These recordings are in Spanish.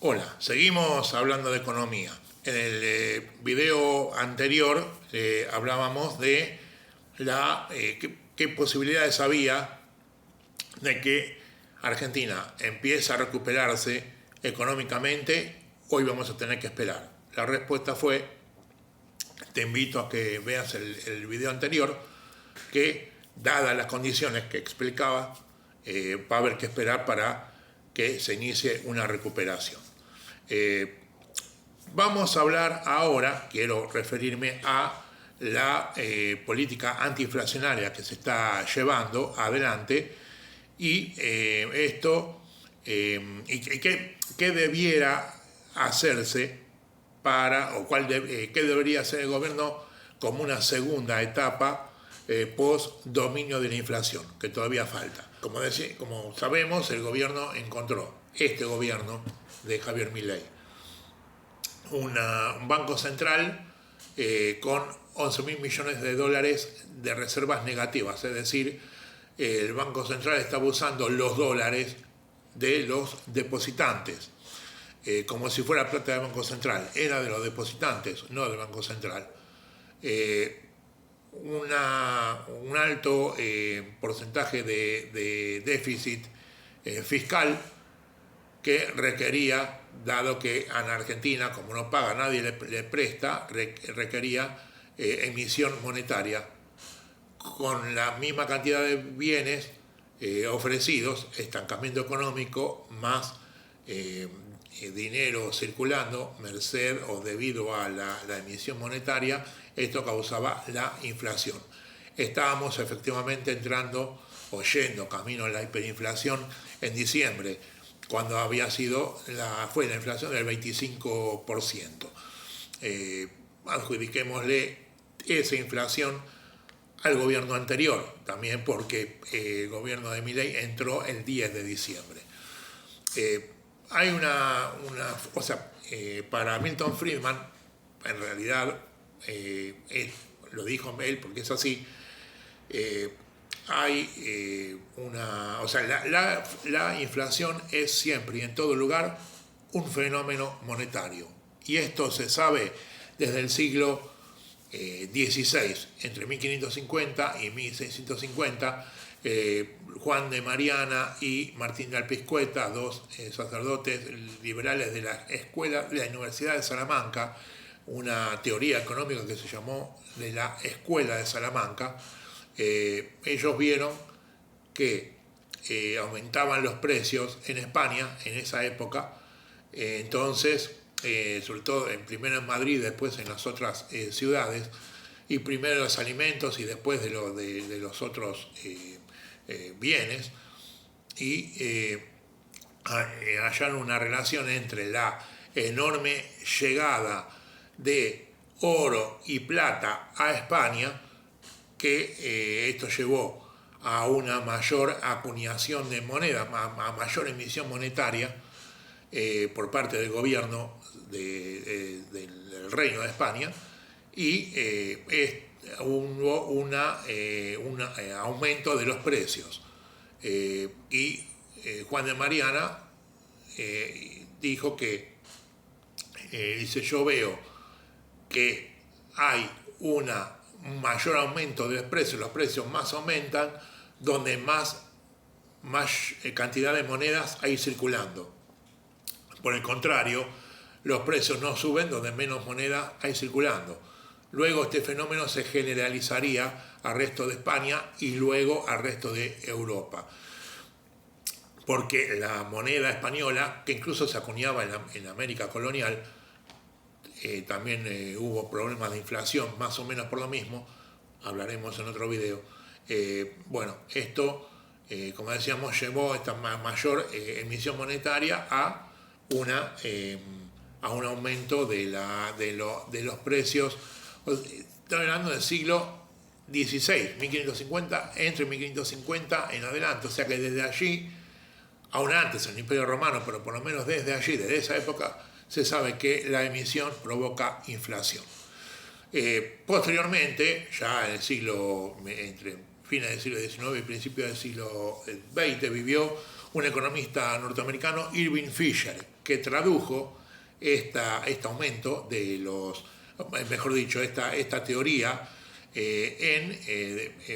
Hola, seguimos hablando de economía. En el video anterior hablábamos de qué posibilidades había de que Argentina empiece a recuperarse económicamente. Hoy vamos a tener que esperar. La respuesta fue, te invito a que veas el video anterior, que dadas las condiciones que explicaba, va a haber que esperar para que se inicie una recuperación. Vamos a hablar ahora, quiero referirme a la política antiinflacionaria que se está llevando adelante y qué debiera hacerse qué debería hacer el gobierno como una segunda etapa post dominio de la inflación, que todavía falta. Como sabemos, el gobierno encontró, este gobierno de Javier Milei, un banco central con 11.000 millones de dólares de reservas negativas, es decir, el Banco Central está usando los dólares de los depositantes, como si fuera plata del Banco Central. Era de los depositantes, no del Banco Central. Un alto porcentaje de déficit fiscal que requería, dado que en Argentina, como no paga, nadie le presta, requería emisión monetaria con la misma cantidad de bienes ofrecidos, estancamiento económico, más dinero circulando, merced o debido a la emisión monetaria. Esto causaba la inflación. Estábamos efectivamente entrando o yendo camino a la hiperinflación en diciembre, cuando fue la inflación del 25%. Adjudiquémosle esa inflación al gobierno anterior, también porque el gobierno de Milei entró el 10 de diciembre. Hay para Milton Friedman, en realidad, lo dijo él porque es así, la inflación es siempre y en todo lugar un fenómeno monetario. Y esto se sabe desde el siglo XVI, entre 1550 y 1650, Juan de Mariana y Martín de Alpizcueta, dos sacerdotes liberales de la Universidad de Salamanca, una teoría económica que se llamó de la Escuela de Salamanca. Ellos vieron que aumentaban los precios en España en esa época, entonces, sobre todo primero en Madrid, después en las otras ciudades, y primero los alimentos y después de los otros bienes, y hallaron una relación entre la enorme llegada de oro y plata a España, que esto llevó a una mayor acuñación de moneda, a mayor emisión monetaria por parte del gobierno del Reino de España, y hubo un aumento de los precios. Juan de Mariana dijo que, yo veo que hay un mayor aumento de los precios más aumentan donde más cantidad de monedas hay circulando. Por el contrario, los precios no suben donde menos moneda hay circulando. Luego este fenómeno se generalizaría al resto de España y luego al resto de Europa. Porque la moneda española, que incluso se acuñaba en América colonial, también hubo problemas de inflación, más o menos por lo mismo, hablaremos en otro video. Esto, como decíamos, llevó esta mayor emisión monetaria a un aumento de los precios. Estoy hablando del siglo XVI, 1550, entre 1550 en adelante, o sea que desde allí, aún antes en el Imperio Romano, pero por lo menos desde allí, desde esa época, se sabe que la emisión provoca inflación. Posteriormente, ya entre fines del siglo XIX y principios del siglo XX, vivió un economista norteamericano, Irving Fisher, que tradujo este aumento de los, mejor dicho, esta teoría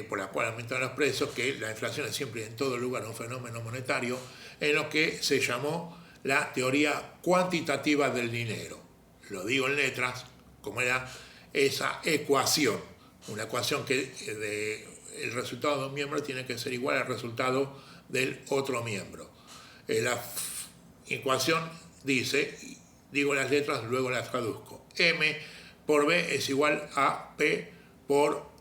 por la cual aumentan los precios, que la inflación es siempre en todo lugar un fenómeno monetario, en lo que se llamó la teoría cuantitativa del dinero. Lo digo en letras, como era esa ecuación, una ecuación que el resultado de un miembro tiene que ser igual al resultado del otro miembro. La ecuación dice, digo las letras, luego las traduzco. M por B es igual a P por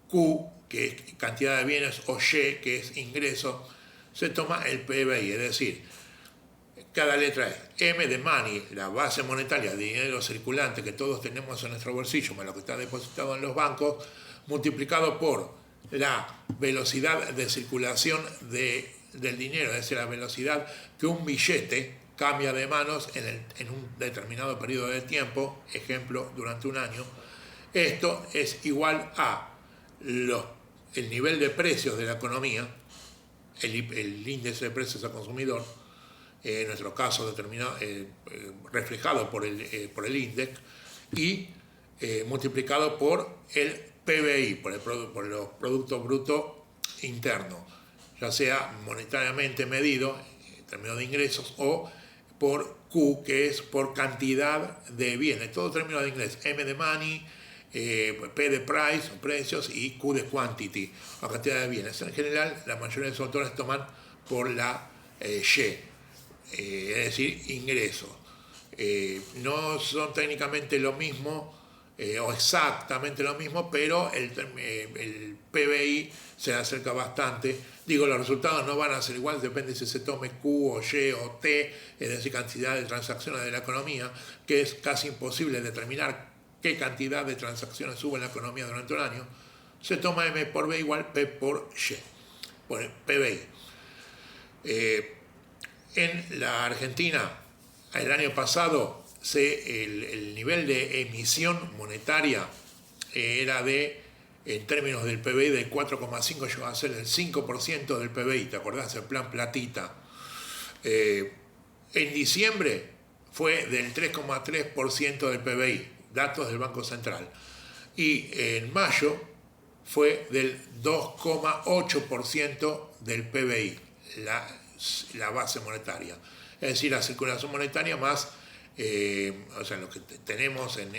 Q, que es cantidad de bienes, o Y, que es ingreso. Se toma el PBI, es decir, cada letra es M de money, la base monetaria de dinero circulante que todos tenemos en nuestro bolsillo, más lo que está depositado en los bancos, multiplicado por la velocidad de circulación del dinero, es decir, la velocidad que un billete cambia de manos en un determinado periodo de tiempo, ejemplo, durante un año. Esto es igual a el nivel de precios de la economía, el índice de precios al consumidor, en nuestro caso determinado, reflejado por el índice, y multiplicado por el PBI, por los productos brutos internos, ya sea monetariamente medido en términos de ingresos o por Q, que es por cantidad de bienes, todo término de inglés, M de money, P de price, precios, y Q de quantity, la cantidad de bienes. En general, la mayoría de los autores toman por la Y, es decir, ingresos. No son técnicamente lo mismo, o exactamente lo mismo, pero el PBI se acerca bastante. Digo, los resultados no van a ser igual, depende si se tome Q o Y o T, es decir, cantidad de transacciones de la economía, que es casi imposible determinar qué cantidad de transacciones hubo en la economía durante un año. Se toma M por B igual P por Y, por el PBI. En la Argentina, el año pasado, el nivel de emisión monetaria era en términos del PBI, de 4,5, llegó a ser el 5% del PBI, ¿te acordás? El plan platita. En diciembre fue del 3,3% del PBI, datos del Banco Central. Y en mayo fue del 2,8% del PBI, la base monetaria. Es decir, la circulación monetaria más, o sea, lo que tenemos en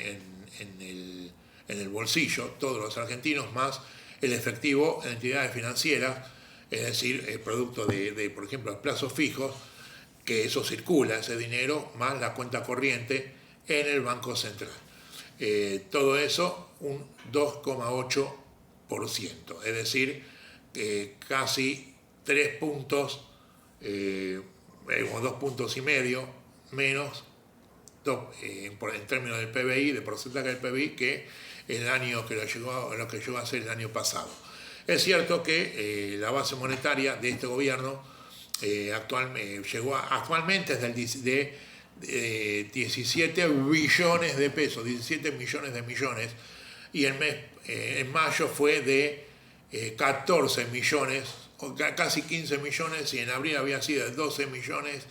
el bolsillo, todos los argentinos, más el efectivo en entidades financieras, es decir, el producto por ejemplo, plazos fijos, que eso circula, ese dinero, más la cuenta corriente en el Banco Central. Todo eso un 2,8%, es decir, casi 3 puntos, o 2 puntos y medio menos en términos del PBI, de porcentaje del PBI, que el año lo que llegó a ser el año pasado. Es cierto que la base monetaria de este gobierno actualmente es de 17 billones de pesos, 17 millones de millones, y en mayo fue de 14 millones, casi 15 millones, y en abril había sido de 12 billones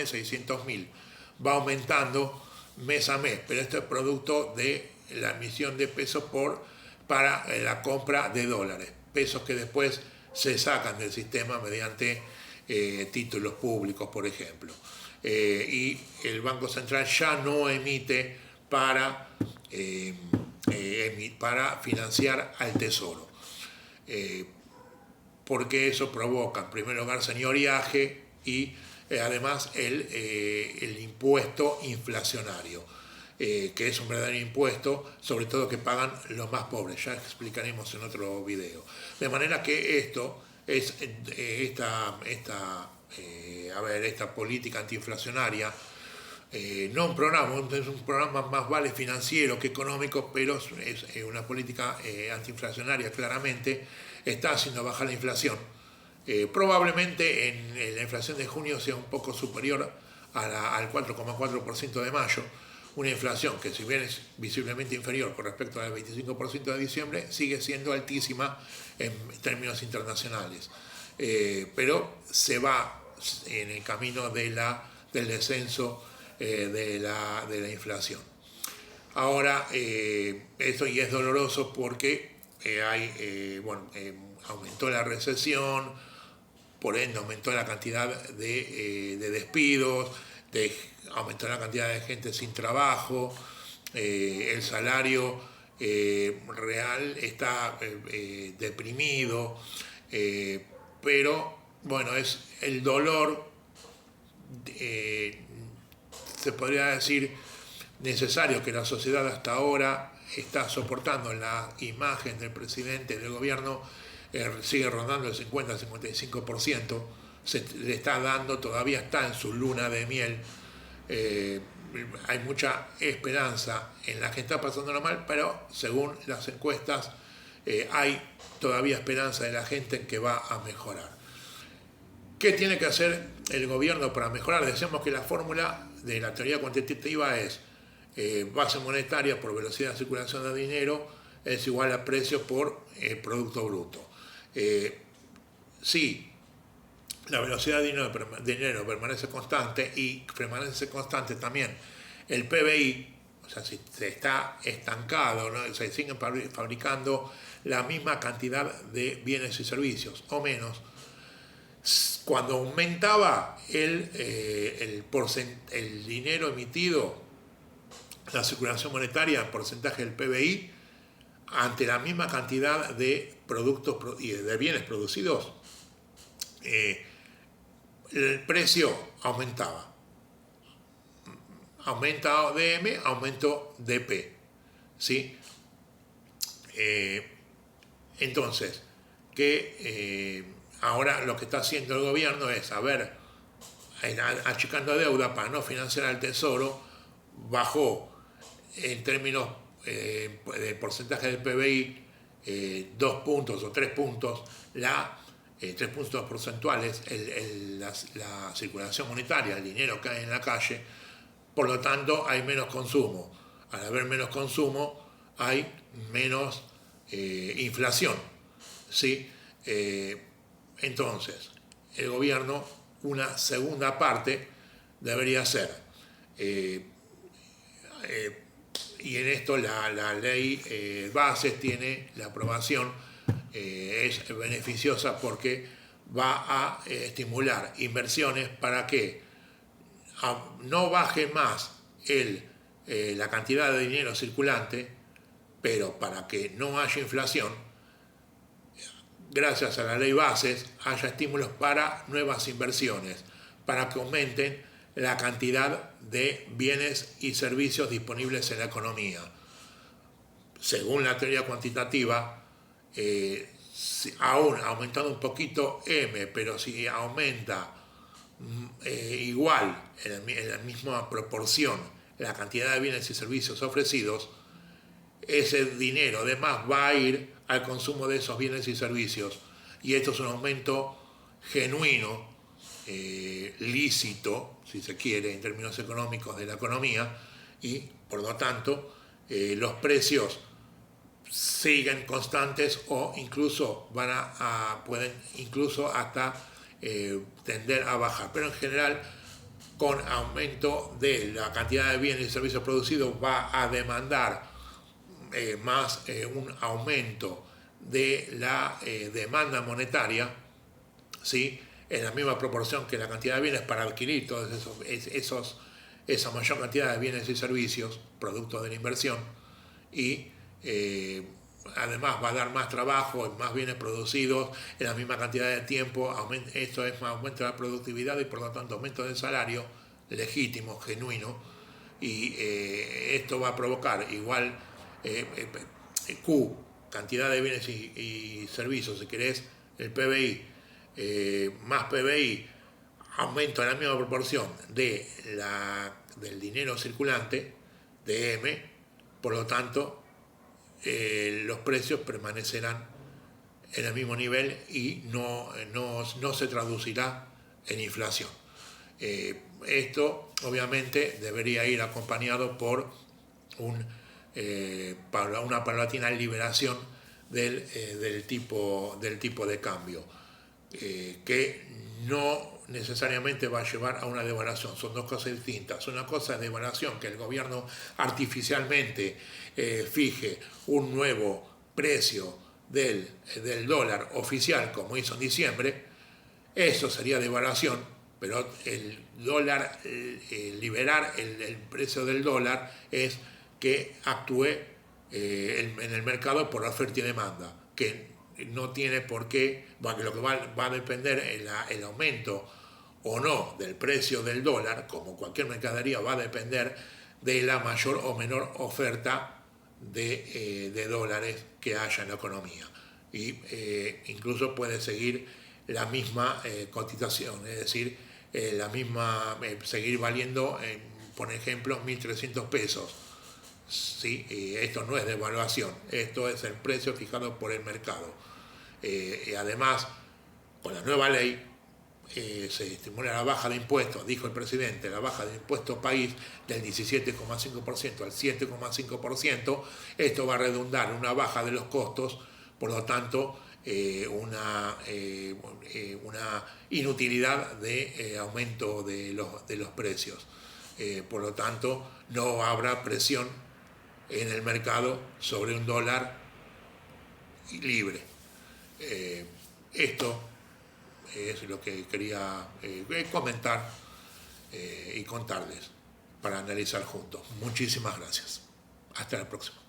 600 mil. Va aumentando mes a mes, pero esto es producto de la emisión de pesos para la compra de dólares, pesos que después se sacan del sistema mediante títulos públicos, por ejemplo. Y el Banco Central ya no emite para financiar al Tesoro, porque eso provoca, en primer lugar, señoriaje y además el impuesto inflacionario, que es un verdadero impuesto, sobre todo que pagan los más pobres. Ya explicaremos en otro video. De manera que esta política antiinflacionaria, no un programa, es un programa más vale financiero que económico, pero es una política antiinflacionaria, claramente está haciendo bajar la inflación. Probablemente en la inflación de junio sea un poco superior al 4,4% de mayo, una inflación que, si bien es visiblemente inferior con respecto al 25% de diciembre, sigue siendo altísima en términos internacionales. pero se va en el camino del descenso de la inflación. Ahora, esto y es doloroso porque aumentó la recesión, por ende aumentó la cantidad de despidos, aumentó la cantidad de gente sin trabajo, el salario real está deprimido, pero bueno, es el dolor, se podría decir, necesario que la sociedad hasta ahora está soportando. La imagen del presidente, del gobierno, sigue rondando el 50-55%, se le está dando, todavía está en su luna de miel. Hay mucha esperanza en la que está pasándolo mal, pero según las encuestas hay todavía esperanza de la gente en que va a mejorar. ¿Qué tiene que hacer el gobierno para mejorar? Decíamos que la fórmula de la teoría cuantitativa es base monetaria por velocidad de circulación de dinero es igual a precio por Producto Bruto. Si la velocidad de dinero permanece constante y permanece constante también el PBI, o sea, si se está estancado, ¿no? Se siguen fabricando la misma cantidad de bienes y servicios o menos, cuando aumentaba el dinero emitido, la circulación monetaria en porcentaje del PBI, ante la misma cantidad de productos y de bienes producidos, el precio aumentaba. Aumenta DM, aumento DP. ¿Sí? Entonces, ahora lo que está haciendo el gobierno es, achicando deuda para no financiar al Tesoro, bajó en términos de porcentaje del PBI 2 puntos o 3 puntos, 3 puntos porcentuales la circulación monetaria, el dinero que hay en la calle. Por lo tanto hay menos consumo. Al haber menos consumo hay menos inflación, ¿sí? Entonces el gobierno, una segunda parte debería ser, y en esto la ley bases tiene la aprobación, es beneficiosa porque va a estimular inversiones para que no baje más la cantidad de dinero circulante, pero para que no haya inflación, gracias a la ley bases, haya estímulos para nuevas inversiones, para que aumenten la cantidad de bienes y servicios disponibles en la economía. Según la teoría cuantitativa, aún aumentando un poquito M, pero si aumenta igual, en la misma proporción, la cantidad de bienes y servicios ofrecidos, ese dinero además va a ir al consumo de esos bienes y servicios, y esto es un aumento genuino, lícito, si se quiere, en términos económicos de la economía, y por lo tanto los precios siguen constantes o incluso pueden incluso hasta tender a bajar, pero en general con aumento de la cantidad de bienes y servicios producidos va a demandar un aumento de la demanda monetaria, ¿sí? En la misma proporción que la cantidad de bienes para adquirir todos esa mayor cantidad de bienes y servicios, producto de la inversión, y además va a dar más trabajo y más bienes producidos en la misma cantidad de tiempo. Esto es más aumento de la productividad y por lo tanto aumento del salario legítimo, genuino, y esto va a provocar igual Q, cantidad de bienes y servicios, si querés, el PBI, más PBI, aumento en la misma proporción del dinero circulante, de M, por lo tanto, los precios permanecerán en el mismo nivel y no se traducirá en inflación. Esto, obviamente, debería ir acompañado por una paulatina liberación del tipo de cambio. que no necesariamente va a llevar a una devaluación. Son dos cosas distintas. Una cosa es devaluación, que el gobierno artificialmente fije un nuevo precio del dólar oficial, como hizo en diciembre. Eso sería devaluación, pero el dólar, liberar el precio del dólar es que actúe en el mercado por oferta y demanda, que no tiene por qué, lo que va a depender el aumento o no del precio del dólar, como cualquier mercadería, va a depender de la mayor o menor oferta de dólares que haya en la economía. Y incluso puede seguir la misma cotización, es decir, la misma, seguir valiendo, por ejemplo, 1.300 pesos. ¿Sí? Esto no es devaluación, esto es el precio fijado por el mercado. Y además, con la nueva ley, se estimula la baja de impuestos, dijo el presidente, la baja de impuestos país del 17,5% al 7,5%. Esto va a redundar en una baja de los costos, por lo tanto, una inutilidad de aumento de los precios. Por lo tanto, no habrá presión en el mercado sobre un dólar libre. Esto es lo que quería comentar y contarles para analizar juntos. Muchísimas gracias. Hasta la próxima.